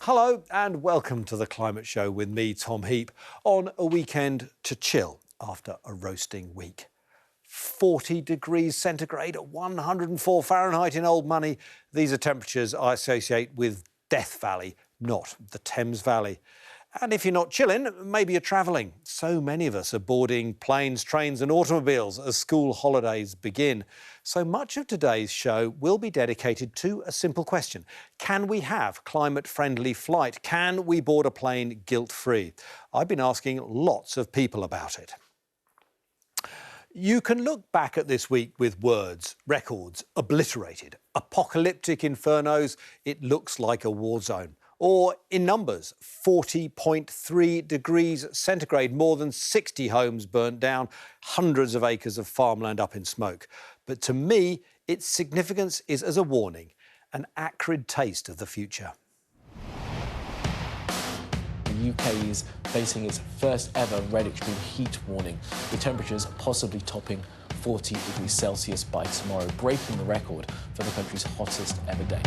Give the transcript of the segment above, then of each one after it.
Hello and welcome to the Climate Show with me, Tom Heap, on a weekend to chill after a roasting week. 40 degrees centigrade at 104 Fahrenheit in old money. These are temperatures I associate with Death Valley, not the Thames Valley. And if you're not chilling, maybe you're travelling. So many of us are boarding planes, trains and automobiles as school holidays begin. So much of today's show will be dedicated to a simple question. Can we have climate-friendly flight? Can we board a plane guilt-free? I've been asking lots of people about it. You can look back at this week with words, records, obliterated, apocalyptic infernos, it looks like a war zone. Or in numbers, 40.3 degrees centigrade, more than 60 homes burnt down, hundreds of acres of farmland up in smoke. But to me, its significance is as a warning, an acrid taste of the future. The UK is facing its first ever red extreme heat warning, with temperatures possibly topping 40 degrees Celsius by tomorrow, breaking the record for the country's hottest ever day.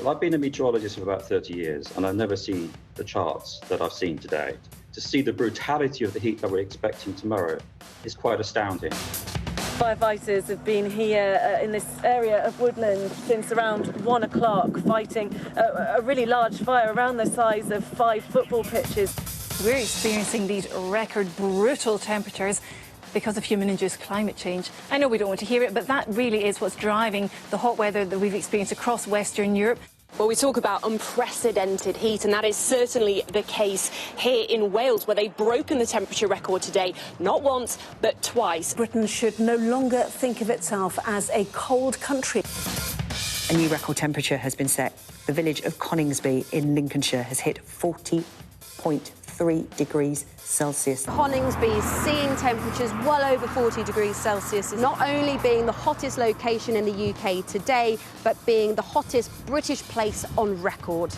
Well, I've been a meteorologist for about 30 years, and I've never seen the charts that I've seen today. To see the brutality of the heat that we're expecting tomorrow is quite astounding. Firefighters have been here in this area of woodland since around 1 o'clock, fighting a really large fire around the size of 5 football pitches. We're experiencing these record brutal temperatures because of human-induced climate change. I know we don't want to hear it, but that really is what's driving the hot weather that we've experienced across Western Europe. Well, we talk about unprecedented heat, and that is certainly the case here in Wales, where they've broken the temperature record today, not once, but twice. Britain should no longer think of itself as a cold country. A new record temperature has been set. The village of Coningsby in Lincolnshire has hit 40.3 degrees Celsius. Coningsby is seeing temperatures well over 40 degrees Celsius, not only being the hottest location in the UK today, but being the hottest British place on record.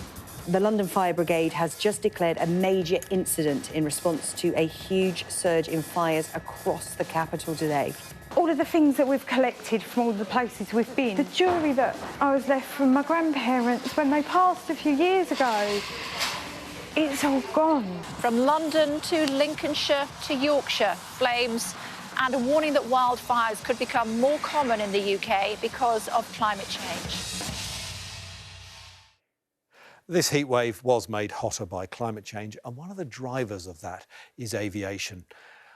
The London Fire Brigade has just declared a major incident in response to a huge surge in fires across the capital today. All of the things that we've collected from all the places we've been, the jewellery that I was left from my grandparents when they passed a few years ago, it's all gone. From London to Lincolnshire to Yorkshire, flames and a warning that wildfires could become more common in the UK because of climate change. This heatwave was made hotter by climate change, and one of the drivers of that is aviation.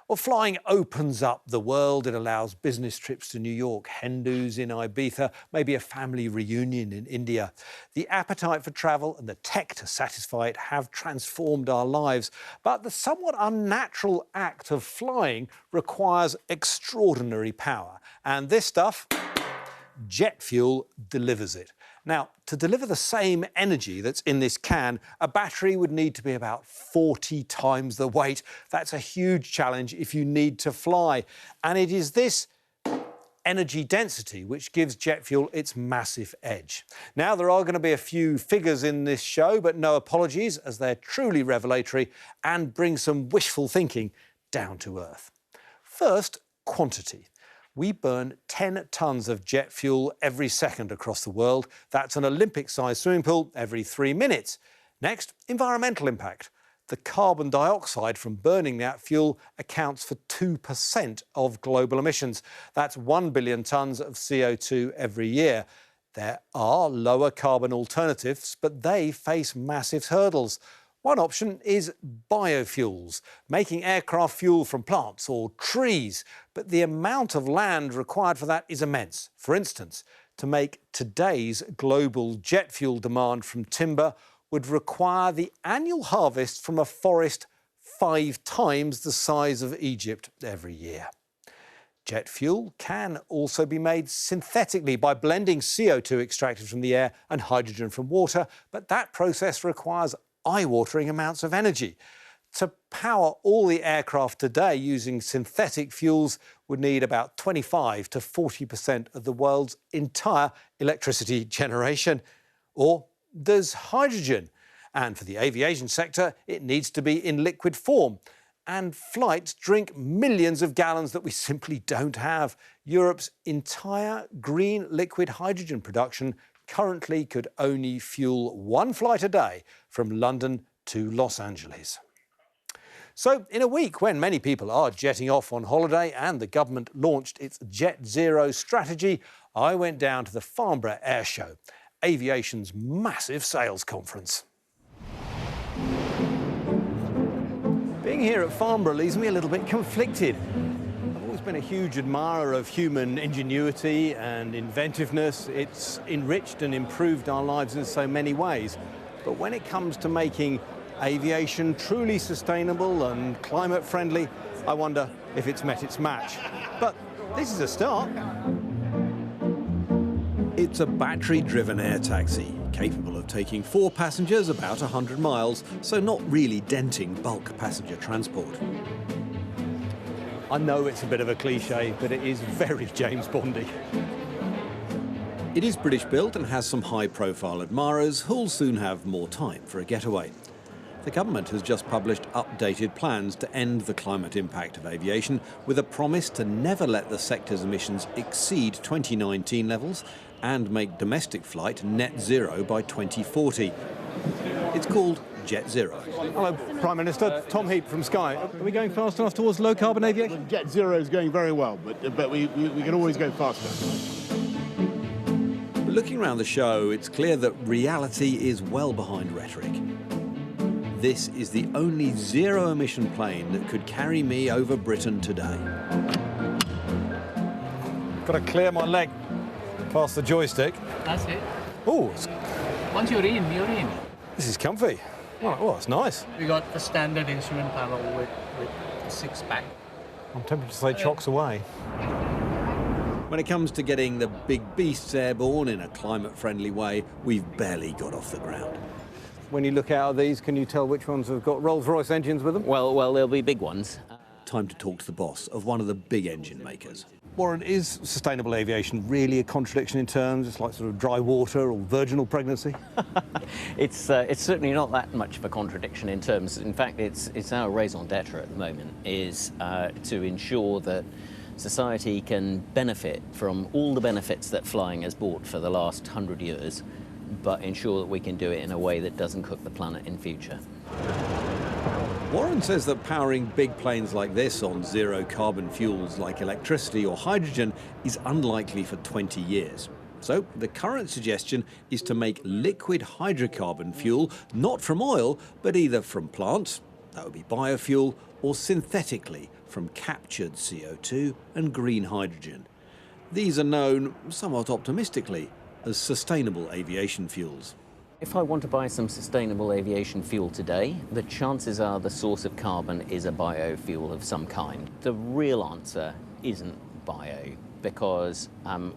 Well, flying opens up the world. It allows business trips to New York, hen-dos in Ibiza, maybe a family reunion in India. The appetite for travel and the tech to satisfy it have transformed our lives. But the somewhat unnatural act of flying requires extraordinary power. And this stuff, jet fuel, delivers it. Now, to deliver the same energy that's in this can, a battery would need to be about 40 times the weight. That's a huge challenge if you need to fly. And it is this energy density which gives jet fuel its massive edge. Now, there are going to be a few figures in this show, but no apologies, as they're truly revelatory and bring some wishful thinking down to earth. First, quantity. We burn 10 tonnes of jet fuel every second across the world. That's an Olympic-sized swimming pool every 3 minutes. Next, environmental impact. The carbon dioxide from burning that fuel accounts for 2% of global emissions. That's 1 billion tonnes of CO2 every year. There are lower carbon alternatives, but they face massive hurdles. One option is biofuels, making aircraft fuel from plants or trees. But the amount of land required for that is immense. For instance, to make today's global jet fuel demand from timber would require the annual harvest from a forest 5 times the size of Egypt every year. Jet fuel can also be made synthetically by blending CO2 extracted from the air and hydrogen from water, but that process requires eye-watering amounts of energy. To power all the aircraft today using synthetic fuels would need about 25 to 40% of the world's entire electricity generation. Or there's hydrogen. And for the aviation sector, it needs to be in liquid form. And flights drink millions of gallons that we simply don't have. Europe's entire green liquid hydrogen production currently could only fuel one flight a day from London to Los Angeles. So in a week when many people are jetting off on holiday and the government launched its Jet Zero strategy, I went down to the Farnborough Air Show, aviation's massive sales conference. Being here at Farnborough leaves me a little bit conflicted. I've always been a huge admirer of human ingenuity and inventiveness. It's enriched and improved our lives in so many ways. But when it comes to making aviation truly sustainable and climate friendly, I wonder if it's met its match. But this is a start. It's a battery-driven air taxi, capable of taking 4 passengers about 100 miles, so not really denting bulk passenger transport. I know it's a bit of a cliche, but it is very James Bondy. It is British-built and has some high-profile admirers who'll soon have more time for a getaway. The government has just published updated plans to end the climate impact of aviation with a promise to never let the sector's emissions exceed 2019 levels and make domestic flight net zero by 2040. It's called Jet Zero. Hello, Prime Minister. Tom Heap from Sky. Are we going fast enough towards low-carbon aviation? Jet Zero is going very well, but we can always go faster. But looking around the show, it's clear that reality is well behind rhetoric. This is the only zero-emission plane that could carry me over Britain today. Got to clear my leg past the joystick. That's it. Oh, Once you're in, you're in. this is comfy. Oh, it's nice. We got the standard instrument panel with 6-pack. I'm tempted to say chocks away. When it comes to getting the big beasts airborne in a climate-friendly way, we've barely got off the ground. When you look out at these, can you tell which ones have got Rolls-Royce engines with them? Well, there'll be big ones. Time to talk to the boss of one of the big engine makers. Warren, is sustainable aviation really a contradiction in terms? It's like sort of dry water or virginal pregnancy? It's certainly not that much of a contradiction in terms. In fact, it's our raison d'etre at the moment is to ensure that society can benefit from all the benefits that flying has brought for the last 100 years, but ensure that we can do it in a way that doesn't cook the planet in future. Warren says that powering big planes like this on zero-carbon fuels like electricity or hydrogen is unlikely for 20 years. So the current suggestion is to make liquid hydrocarbon fuel not from oil, but either from plants, that would be biofuel, or synthetically from captured CO2 and green hydrogen. These are known, somewhat optimistically, as sustainable aviation fuels. If I want to buy some sustainable aviation fuel today, the chances are the source of carbon is a biofuel of some kind. The real answer isn't bio, because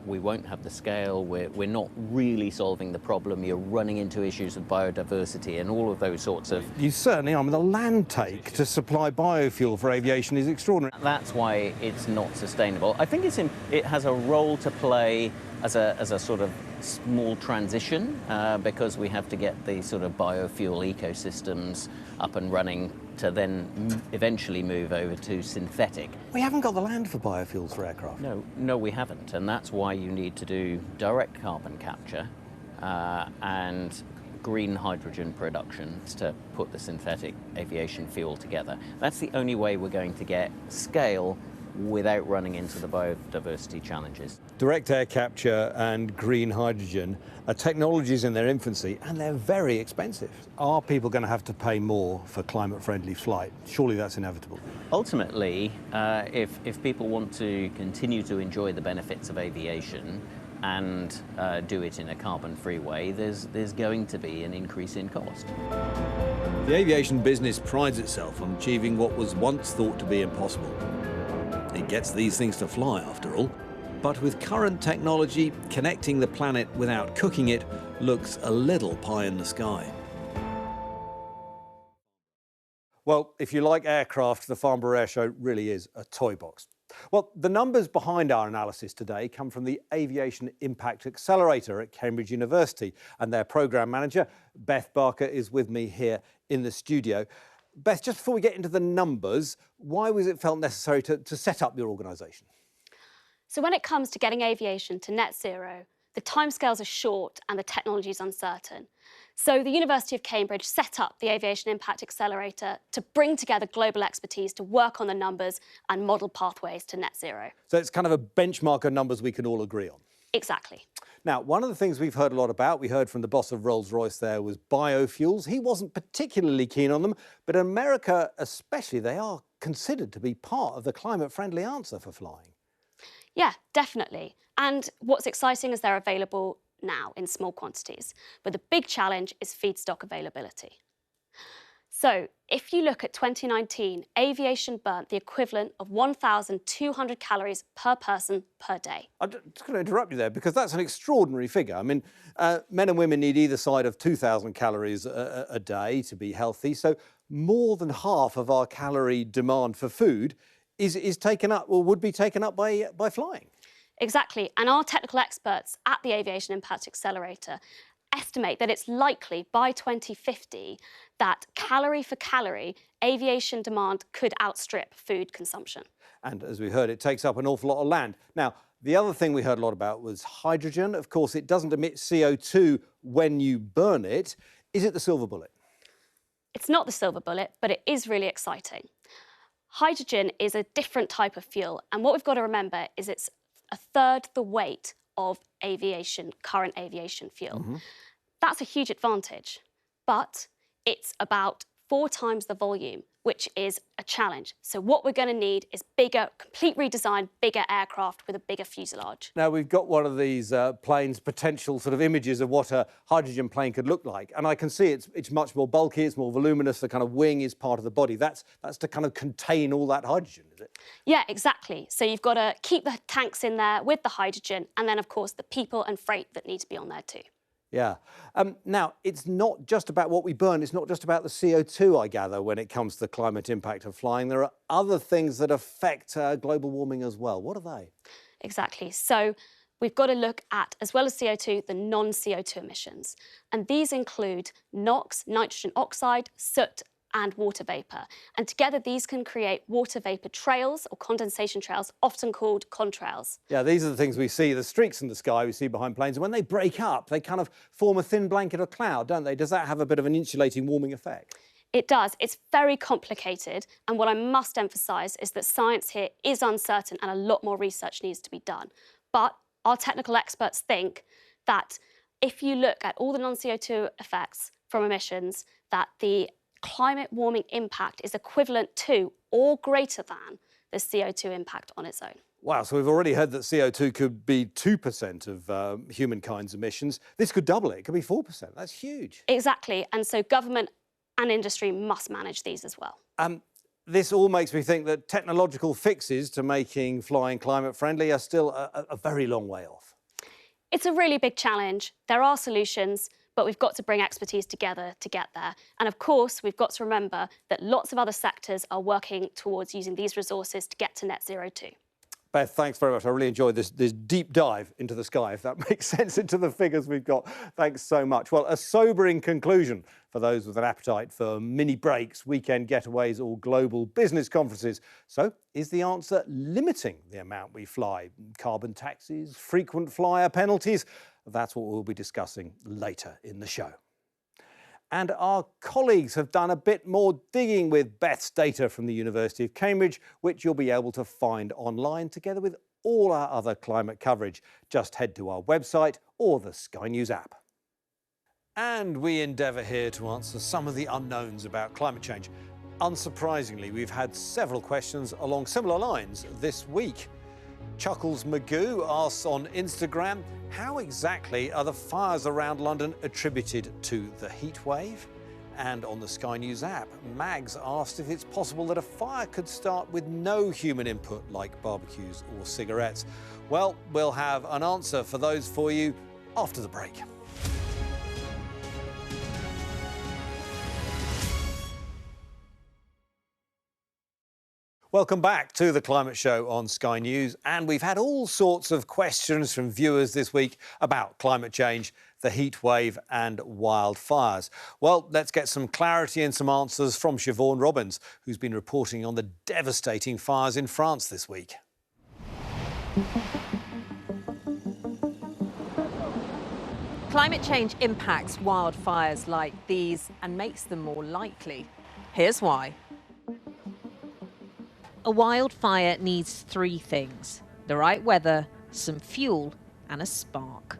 we won't have the scale, we're not really solving the problem, you're running into issues of biodiversity and all of those sorts of... You certainly are. I mean, the land take to supply biofuel for aviation is extraordinary. That's why it's not sustainable. I think it has a role to play as a sort of small transition, because we have to get the sort of biofuel ecosystems up and running to then eventually move over to synthetic. We haven't got the land for biofuels for aircraft. No, we haven't, and that's why you need to do direct carbon capture and green hydrogen production to put the synthetic aviation fuel together. That's the only way we're going to get scale without running into the biodiversity challenges. Direct air capture and green hydrogen are technologies in their infancy, and they're very expensive. Are people going to have to pay more for climate-friendly flight? Surely that's inevitable. Ultimately, if people want to continue to enjoy the benefits of aviation and do it in a carbon-free way, there's going to be an increase in cost. The aviation business prides itself on achieving what was once thought to be impossible. It gets these things to fly, after all. But with current technology, connecting the planet without cooking it looks a little pie in the sky. Well, if you like aircraft, the Farnborough Air Show really is a toy box. Well, the numbers behind our analysis today come from the Aviation Impact Accelerator at Cambridge University, and their programme manager, Beth Barker, is with me here in the studio. Beth, just before we get into the numbers, why was it felt necessary to set up your organisation? So when it comes to getting aviation to net zero, the timescales are short and the technology is uncertain. So the University of Cambridge set up the Aviation Impact Accelerator to bring together global expertise to work on the numbers and model pathways to net zero. So it's kind of a benchmark of numbers we can all agree on. Exactly. Now, one of the things we've heard a lot about, we heard from the boss of Rolls-Royce there, was biofuels. He wasn't particularly keen on them, but in America especially, they are considered to be part of the climate-friendly answer for flying. Yeah, definitely. And what's exciting is they're available now in small quantities. But the big challenge is feedstock availability. So if you look at 2019, aviation burnt the equivalent of 1,200 calories per person per day. I'm just going to interrupt you there because that's an extraordinary figure. I mean, men and women need either side of 2,000 calories a day to be healthy. So more than half of our calorie demand for food is taken up or would be taken up by flying. Exactly. And our technical experts at the Aviation Impact Accelerator estimate that it's likely by 2050 that calorie for calorie, aviation demand could outstrip food consumption. And as we heard, it takes up an awful lot of land. Now, the other thing we heard a lot about was hydrogen. Of course, it doesn't emit CO2 when you burn it. Is it the silver bullet? It's not the silver bullet, but it is really exciting. Hydrogen is a different type of fuel. And what we've got to remember is it's a third the weight of current aviation fuel. That's a huge advantage, but it's about 4 times the volume, which is a challenge. So what we're going to need is bigger, complete redesign, bigger aircraft with a bigger fuselage. Now, we've got one of these planes, potential sort of images of what a hydrogen plane could look like. And I can see it's much more bulky, it's more voluminous, the kind of wing is part of the body. That's to kind of contain all that hydrogen, is it? Yeah, exactly. So you've got to keep the tanks in there with the hydrogen and then, of course, the people and freight that need to be on there too. Yeah. Now, it's not just about what we burn. It's not just about the CO2, I gather, when it comes to the climate impact of flying. There are other things that affect global warming as well. What are they? Exactly. So we've got to look at, as well as CO2, the non-CO2 emissions. And these include NOx, nitrogen oxide, soot, and water vapour. And together these can create water vapour trails or condensation trails, often called contrails. Yeah, these are the things we see, the streaks in the sky we see behind planes. And when they break up, they kind of form a thin blanket of cloud, don't they? Does that have a bit of an insulating warming effect? It does. It's very complicated. And what I must emphasise is that science here is uncertain and a lot more research needs to be done. But our technical experts think that if you look at all the non-CO2 effects from emissions, that the climate warming impact is equivalent to or greater than the CO2 impact on its own. Wow, so we've already heard that CO2 could be 2% of humankind's emissions. This could double it. It could be 4%. That's huge. Exactly. And so government and industry must manage these as well. This all makes me think that technological fixes to making flying climate friendly are still a very long way off. It's a really big challenge. There are solutions, but we've got to bring expertise together to get there. And of course, we've got to remember that lots of other sectors are working towards using these resources to get to net zero too. Beth, thanks very much. I really enjoyed this deep dive into the sky, if that makes sense, into the figures we've got. Thanks so much. Well, a sobering conclusion for those with an appetite for mini breaks, weekend getaways or global business conferences. So is the answer limiting the amount we fly? Carbon taxes, frequent flyer penalties? That's what we'll be discussing later in the show. And our colleagues have done a bit more digging with Beth's data from the University of Cambridge, which you'll be able to find online together with all our other climate coverage. Just head to our website or the Sky News app. And we endeavour here to answer some of the unknowns about climate change. Unsurprisingly, we've had several questions along similar lines this week. Chuckles Magoo asks on Instagram, how exactly are the fires around London attributed to the heat wave? And on the Sky News app, Mags asked if it's possible that a fire could start with no human input like barbecues or cigarettes. Well, we'll have an answer for those for you after the break. Welcome back to the Climate Show on Sky News. And we've had all sorts of questions from viewers this week about climate change, the heat wave and wildfires. Well, let's get some clarity and some answers from Siobhan Robbins, who's been reporting on the devastating fires in France this week. Climate change impacts wildfires like these and makes them more likely. Here's why. A wildfire needs three things: the right weather, some fuel, and a spark.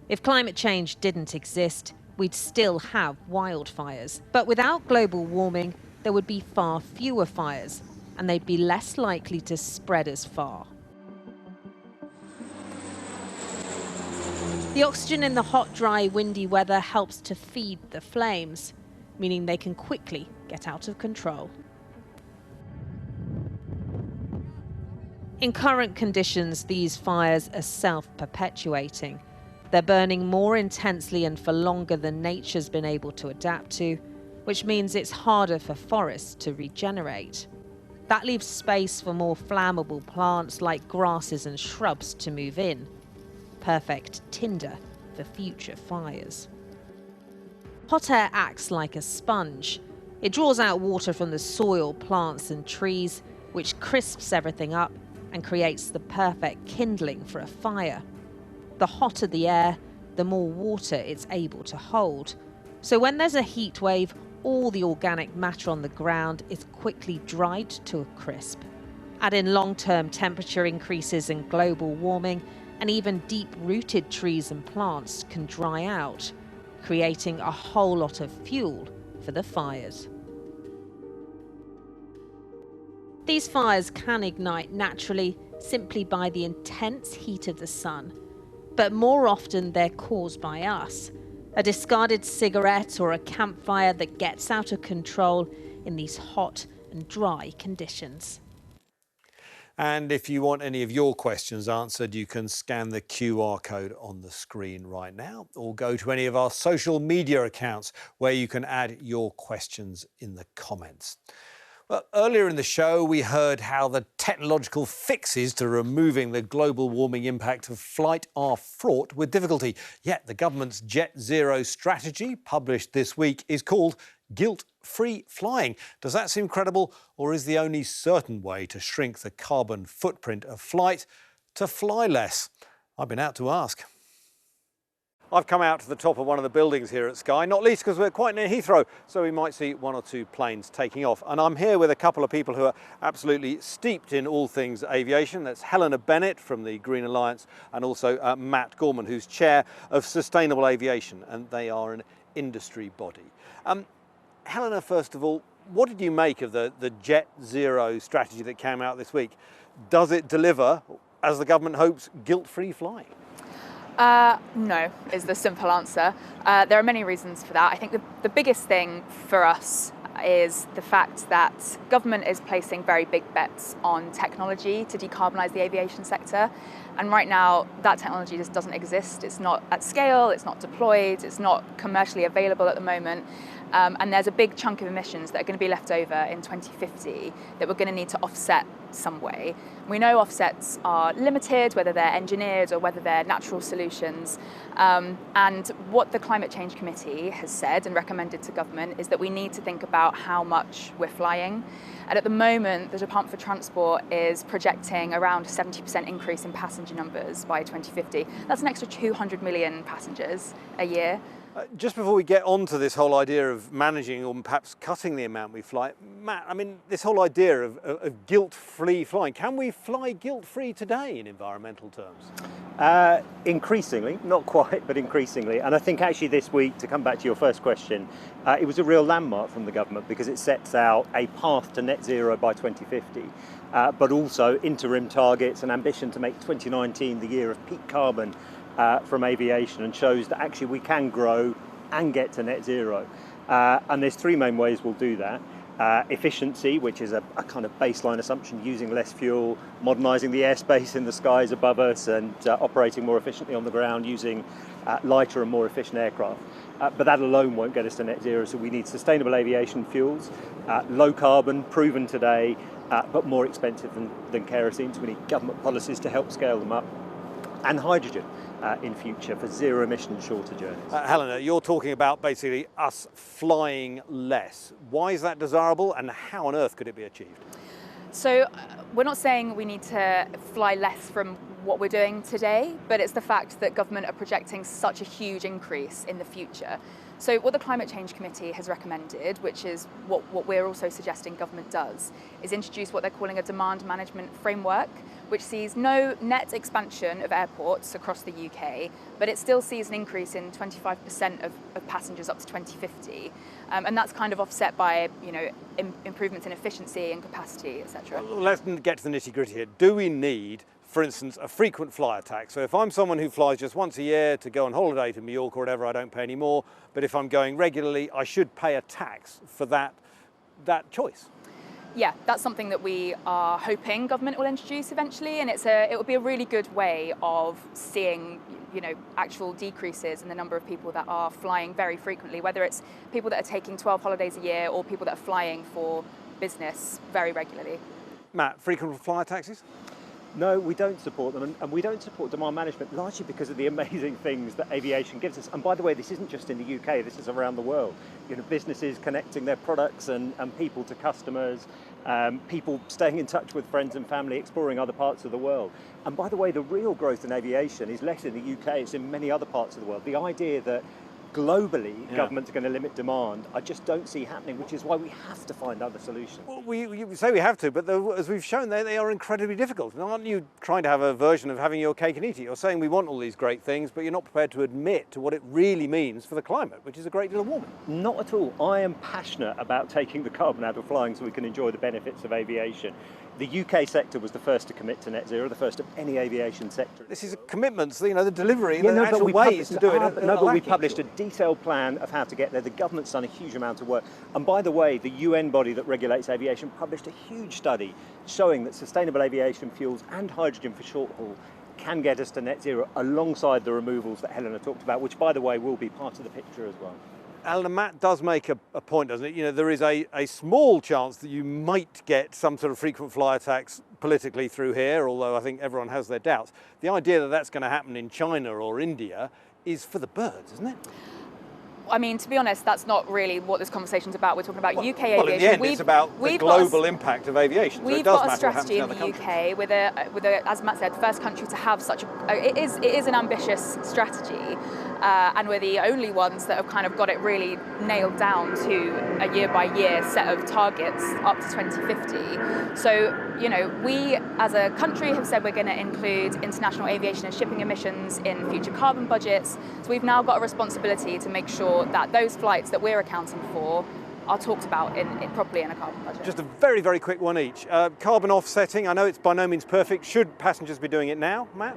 If climate change didn't exist, we'd still have wildfires. But without global warming, there would be far fewer fires, and they'd be less likely to spread as far. The oxygen in the hot, dry, windy weather helps to feed the flames, meaning they can quickly get out of control. In current conditions, these fires are self-perpetuating. They're burning more intensely and for longer than nature's been able to adapt to, which means it's harder for forests to regenerate. That leaves space for more flammable plants like grasses and shrubs to move in. Perfect tinder for future fires. Hot air acts like a sponge. It draws out water from the soil, plants and trees, which crisps everything up and creates the perfect kindling for a fire. The hotter the air, the more water it's able to hold. So when there's a heat wave, all the organic matter on the ground is quickly dried to a crisp. Add in long-term temperature increases and global warming, and even deep-rooted trees and plants can dry out, creating a whole lot of fuel for the fires. These fires can ignite naturally simply by the intense heat of the sun, but more often they're caused by us. A discarded cigarette or a campfire that gets out of control in these hot and dry conditions. And if you want any of your questions answered, you can scan the QR code on the screen right now, or go to any of our social media accounts where you can add your questions in the comments. Well, earlier in the show, we heard how the technological fixes to removing the global warming impact of flight are fraught with difficulty. Yet the government's Jet Zero strategy, published this week, is called guilt-free flying. Does that seem credible, or is the only certain way to shrink the carbon footprint of flight to fly less? I've been out to ask. I've come out to the top of one of the buildings here at Sky, not least because we're quite near Heathrow, so we might see one or two planes taking off. And I'm here with a couple of people who are absolutely steeped in all things aviation. That's Helena Bennett from the Green Alliance, and also Matt Gorman, who's chair of Sustainable Aviation, and they are an industry body. Helena, first of all, what did you make of the Jet Zero strategy that came out this week? Does it deliver, as the government hopes, guilt-free flying? No, is the simple answer. There are many reasons for that. I think the biggest thing for us is the fact that government is placing very big bets on technology to decarbonise the aviation sector. And right now, that technology just doesn't exist. It's not at scale, it's not deployed, it's not commercially available at the moment. And there's a big chunk of emissions that are going to be left over in 2050 that we're going to need to offset some way. We know offsets are limited, whether they're engineered or whether they're natural solutions. And what the Climate Change Committee has said and recommended to government is that we need to think about how much we're flying. And at the moment, the Department for Transport is projecting around a 70% increase in passenger numbers by 2050. That's an extra 200 million passengers a year. Just before we get on to this whole idea of managing or perhaps cutting the amount we fly, Matt, I mean, this whole idea of guilt-free flying, can we fly guilt-free today in environmental terms? Increasingly, not quite, but increasingly. And I think actually this week, to come back to your first question, it was a real landmark from the government because it sets out a path to net zero by 2050, but also interim targets and ambition to make 2019 the year of peak carbon from aviation, and shows that actually we can grow and get to net zero. And there's three main ways we'll do that. Efficiency, which is a kind of baseline assumption, using less fuel, modernising the airspace in the skies above us, and operating more efficiently on the ground using lighter and more efficient aircraft. But that alone won't get us to net zero, so we need sustainable aviation fuels, low carbon, proven today, but more expensive than kerosene, so we need government policies to help scale them up, and hydrogen in future for zero emission shorter journeys. Helena, you're talking about basically us flying less. Why is that desirable, and how on earth could it be achieved? So we're not saying we need to fly less from what we're doing today, but it's the fact that government are projecting such a huge increase in the future. So what the Climate Change Committee has recommended, which is what we're also suggesting government does, is introduce what they're calling a demand management framework, which sees no net expansion of airports across the UK, but it still sees an increase in 25% of passengers up to 2050. And that's kind of offset by, you know, improvements in efficiency and capacity, etc. Well, let's get to the nitty-gritty here. Do we need, for instance, a frequent flyer tax? So if I'm someone who flies just once a year to go on holiday to New York or whatever, I don't pay any more. But if I'm going regularly, I should pay a tax for that choice. Yeah, that's something that we are hoping government will introduce eventually, and it would be a really good way of seeing, you know, actual decreases in the number of people that are flying very frequently, whether it's people that are taking 12 holidays a year or people that are flying for business very regularly. Matt, frequent flyer taxes? No, we don't support them, and we don't support demand management largely because of the amazing things that aviation gives us. And by the way, this isn't just in the UK, this is around the world. You know, businesses connecting their products and people to customers, people staying in touch with friends and family, exploring other parts of the world. And by the way, the real growth in aviation is less in the UK, it's in many other parts of the world. The idea that globally, governments are going to limit demand, I just don't see happening, which is why we have to find other solutions. Well, we say we have to, but as we've shown, they are incredibly difficult. And aren't you trying to have a version of having your cake and eat it? You're saying we want all these great things, but you're not prepared to admit to what it really means for the climate, which is a great deal of warming. Not at all. I am passionate about taking the carbon out of flying so we can enjoy the benefits of aviation. The UK sector was the first to commit to net zero, the first of any aviation sector. This is commitments, you know, the delivery, the actual ways to do it. No, but we published a detailed plan of how to get there. The government's done a huge amount of work. And by the way, the UN body that regulates aviation published a huge study showing that sustainable aviation fuels and hydrogen for short haul can get us to net zero alongside the removals that Helena talked about, which, by the way, will be part of the picture as well. Alan, Matt does make a point, doesn't it? You know, there is a small chance that you might get some sort of frequent flyer tax politically through here, although I think everyone has their doubts. The idea that that's going to happen in China or India is for the birds, isn't it? I mean, to be honest, that's not really what this conversation's about. We're talking about UK aviation. Well, in the end, it's about the global impact of aviation. We've got a strategy in the UK with a, as Matt said, first country to have such a. It is an ambitious strategy, and we're the only ones that have kind of got it really nailed down to a year-by-year set of targets up to 2050. So, you know, we as a country have said we're going to include international aviation and shipping emissions in future carbon budgets. So we've now got a responsibility to make sure that those flights that we're accounting for are talked about properly in a carbon budget. Just a very, very quick one each. Carbon offsetting, I know it's by no means perfect. Should passengers be doing it now, Matt?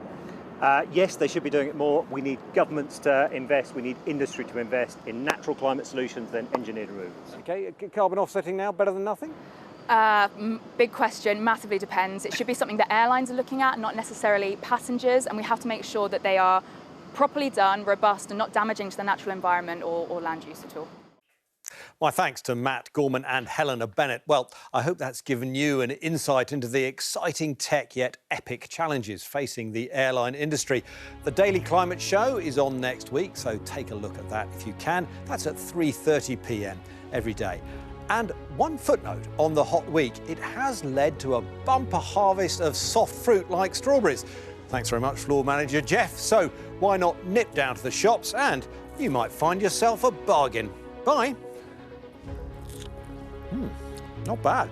Yes, they should be doing it more. We need governments to invest, we need industry to invest in natural climate solutions, then engineered removals. Okay, carbon offsetting now, better than nothing? Big question, massively depends. It should be something that airlines are looking at, not necessarily passengers, and we have to make sure that they are properly done, robust, and not damaging to the natural environment or land use at all. My thanks to Matt Gorman and Helena Bennett. Well, I hope that's given you an insight into the exciting tech yet epic challenges facing the airline industry. The Daily Climate Show is on next week, so take a look at that if you can. That's at 3:30 p.m. every day. And one footnote on the hot week, it has led to a bumper harvest of soft fruit like strawberries. Thanks very much, floor manager Jeff. So why not nip down to the shops and you might find yourself a bargain. Bye. Not bad.